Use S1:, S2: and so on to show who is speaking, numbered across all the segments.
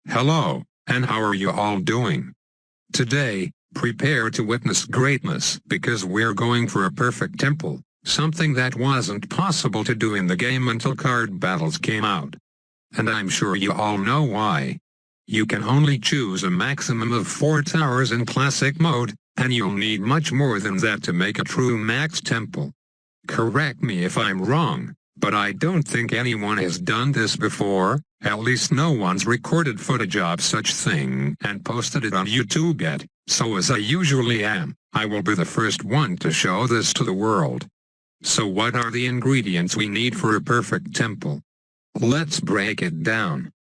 S1: Hello, and how are you all doing? Today, prepare to witness greatness because we're going for a perfect temple, something that wasn't possible to do in the game until card battles came out. And I'm sure you all know why. You can only choose a maximum of 4 towers in classic mode, and you'll need much more than that to make a true max temple. Correct me if I'm wrong, but I don't think anyone has done this before, at least no one's recorded footage of such thing and posted it on YouTube yet, so as I usually am, I will be the first one to show this to the world. So what are the ingredients we need for a perfect temple? Let's break it down.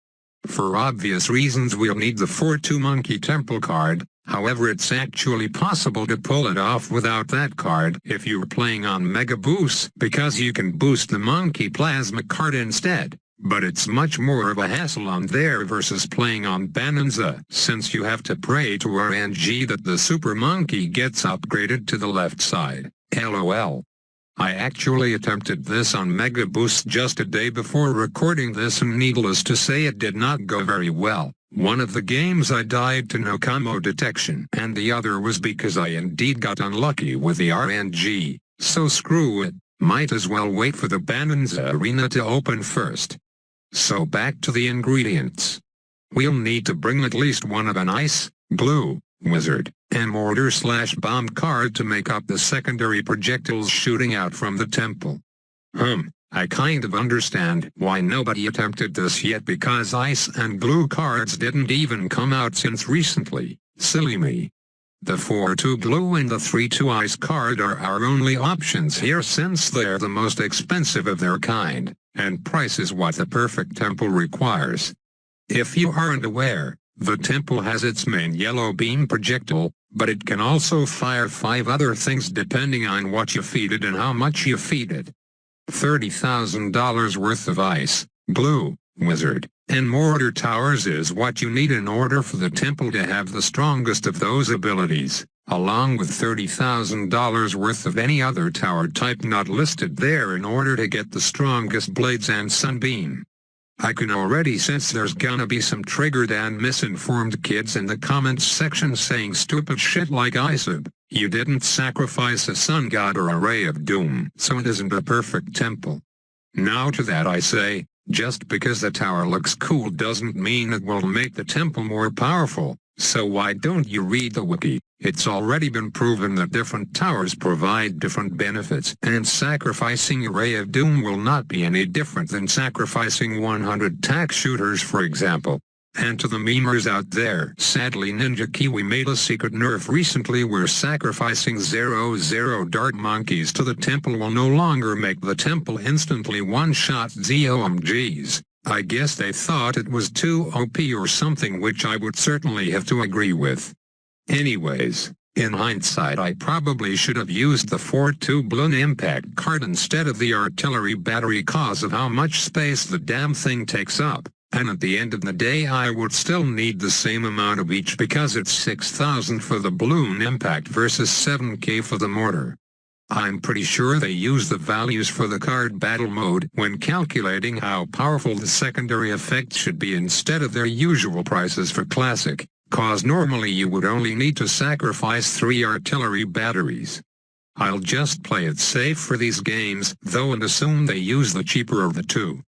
S1: For obvious reasons we'll need the 4-2 monkey temple card, however it's actually possible to pull it off without that card if you're playing on Mega Boost because you can boost the monkey plasma card instead, but it's much more of a hassle on there versus playing on Bonanza since you have to pray to RNG that the super monkey gets upgraded to the left side, lol. I actually attempted this on Mega Boost just a day before recording this and needless to say it did not go very well. One of the games I died to no combo detection and the other was because I indeed got unlucky with the RNG, so screw it, might as well wait for the Bonanza arena to open first. So back to the ingredients. We'll need to bring at least one of an ice, glue, wizard, and mortar/bomb card to make up the secondary projectiles shooting out from the temple. I kind of understand why nobody attempted this yet because ice and glue cards didn't even come out since recently, silly me. The 4-2 glue and the 3-2 ice card are our only options here since they're the most expensive of their kind, and price is what the perfect temple requires. If you aren't aware, the temple has its main yellow beam projectile, but it can also fire 5 other things depending on what you feed it and how much you feed it. $30,000 worth of ice, glue, wizard, and mortar towers is what you need in order for the temple to have the strongest of those abilities, along with $30,000 worth of any other tower type not listed there in order to get the strongest blades and sunbeam. I can already sense there's gonna be some triggered and misinformed kids in the comments section saying stupid shit like ISAB, you didn't sacrifice a sun god or a ray of doom, so it isn't a perfect temple. Now to that I say, just because the tower looks cool doesn't mean it will make the temple more powerful, so why don't you read the wiki? It's already been proven that different towers provide different benefits, and sacrificing a Ray of Doom will not be any different than sacrificing 100 tack shooters for example. And to the memers out there, sadly Ninja Kiwi made a secret nerf recently where sacrificing 0 dart monkeys to the temple will no longer make the temple instantly one-shot ZOMGs. I guess they thought it was too OP or something, which I would certainly have to agree with. Anyways, in hindsight I probably should have used the 4-2 Bloon impact card instead of the artillery battery cause of how much space the damn thing takes up, and at the end of the day I would still need the same amount of each because it's 6,000 for the Bloon impact versus 7k for the mortar. I'm pretty sure they use the values for the card battle mode when calculating how powerful the secondary effect should be instead of their usual prices for classic, cause normally you would only need to sacrifice 3 artillery batteries. I'll just play it safe for these games though and assume they use the cheaper of the two.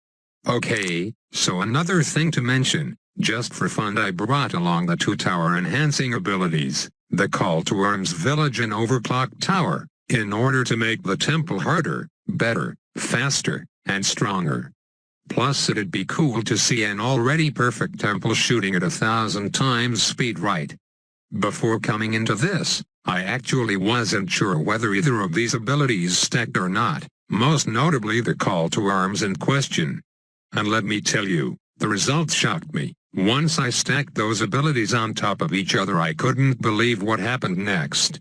S1: Okay, so another thing to mention, just for fun I brought along the 2 tower enhancing abilities, the Call to Arms Village and Overclock Tower, in order to make the temple harder, better, faster, and stronger. Plus it'd be cool to see an already perfect temple shooting at 1,000 times speed right. Before coming into this, I actually wasn't sure whether either of these abilities stacked or not, most notably the Call to Arms in question. And let me tell you, the results shocked me. Once I stacked those abilities on top of each other I couldn't believe what happened next.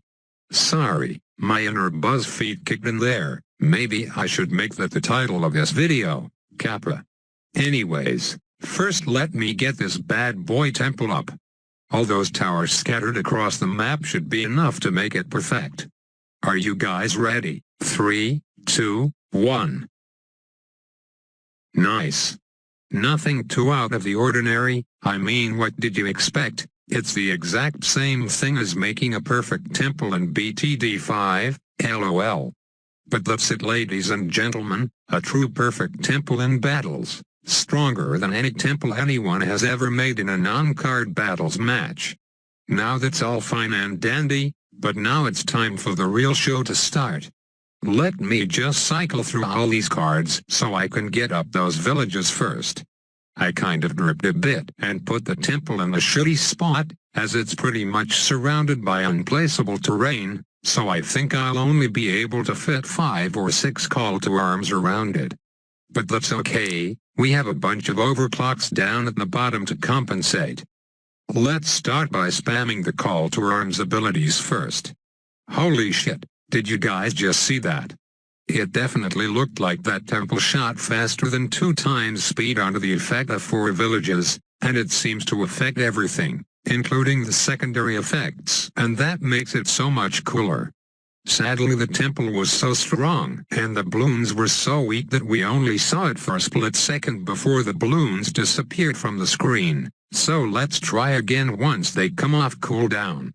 S1: Sorry, my inner BuzzFeed kicked in there, maybe I should make that the title of this video. Kappa. Anyways, first let me get this bad boy temple up. All those towers scattered across the map should be enough to make it perfect. Are you guys ready? 3, 2, 1. Nice. Nothing too out of the ordinary. I mean, what did you expect? It's the exact same thing as making a perfect temple in BTD 5, lol. But that's it, ladies and gentlemen, a true perfect temple in battles, stronger than any temple anyone has ever made in a non-card battles match. Now that's all fine and dandy, but now it's time for the real show to start. Let me just cycle through all these cards so I can get up those villages first. I kind of dripped a bit and put the temple in a shitty spot, as it's pretty much surrounded by unplaceable terrain, so I think I'll only be able to fit 5 or 6 call to arms around it. But that's okay, we have a bunch of overclocks down at the bottom to compensate. Let's start by spamming the call to arms abilities first. Holy shit, did you guys just see that? It definitely looked like that temple shot faster than 2 times speed onto the effect of 4 villages, and it seems to affect everything, including the secondary effects, and that makes it so much cooler. Sadly, the temple was so strong, and the balloons were so weak that we only saw it for a split second before the balloons disappeared from the screen, so let's try again once they come off cooldown.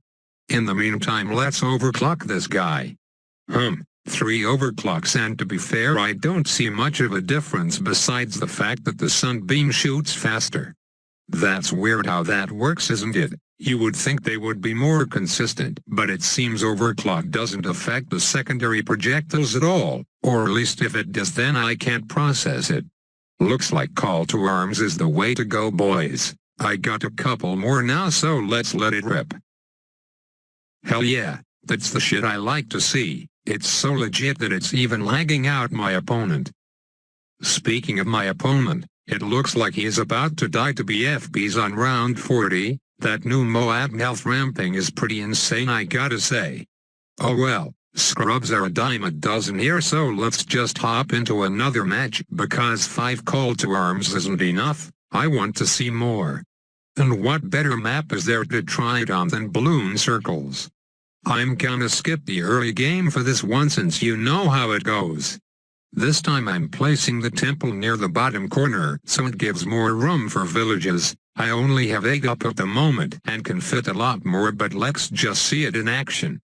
S1: In the meantime, let's overclock this guy. 3 overclocks, and to be fair, I don't see much of a difference besides the fact that the sunbeam shoots faster. That's weird how that works, isn't it? You would think they would be more consistent, but it seems overclock doesn't affect the secondary projectiles at all, or at least if it does, then I can't process it. Looks like call to arms is the way to go, boys. I got a couple more now, so let's let it rip. Hell yeah, that's the shit I like to see. It's so legit that it's even lagging out my opponent. Speaking of my opponent, it looks like he is about to die to BFBs on round 40, that new Moab health ramping is pretty insane, I gotta say. Oh well, scrubs are a dime a dozen here, so let's just hop into another match, because 5 call to arms isn't enough, I want to see more. And what better map is there to try it on than balloon circles? I'm gonna skip the early game for this one since you know how it goes. This time I'm placing the temple near the bottom corner so it gives more room for villages. I only have 8 up at the moment and can fit a lot more, but let's just see it in action.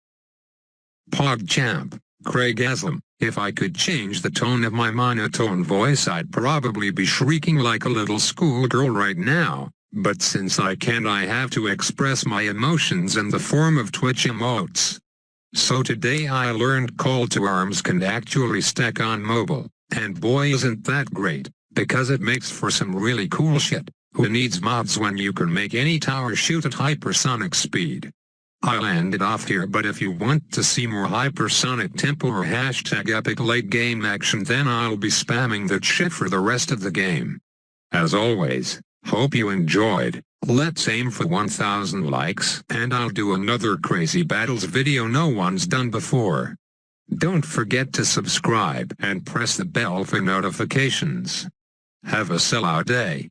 S1: PogChamp, Craigasm, if I could change the tone of my monotone voice I'd probably be shrieking like a little schoolgirl right now. But since I can't, I have to express my emotions in the form of Twitch emotes. So today I learned call to arms can actually stack on mobile, and boy isn't that great, because it makes for some really cool shit. Who needs mods when you can make any tower shoot at hypersonic speed? I'll end it off here, but if you want to see more hypersonic temple or hashtag epic late game action, then I'll be spamming that shit for the rest of the game. As always, hope you enjoyed. Let's aim for 1,000 likes, and I'll do another crazy battles video no one's done before. Don't forget to subscribe and press the bell for notifications. Have a sellout day.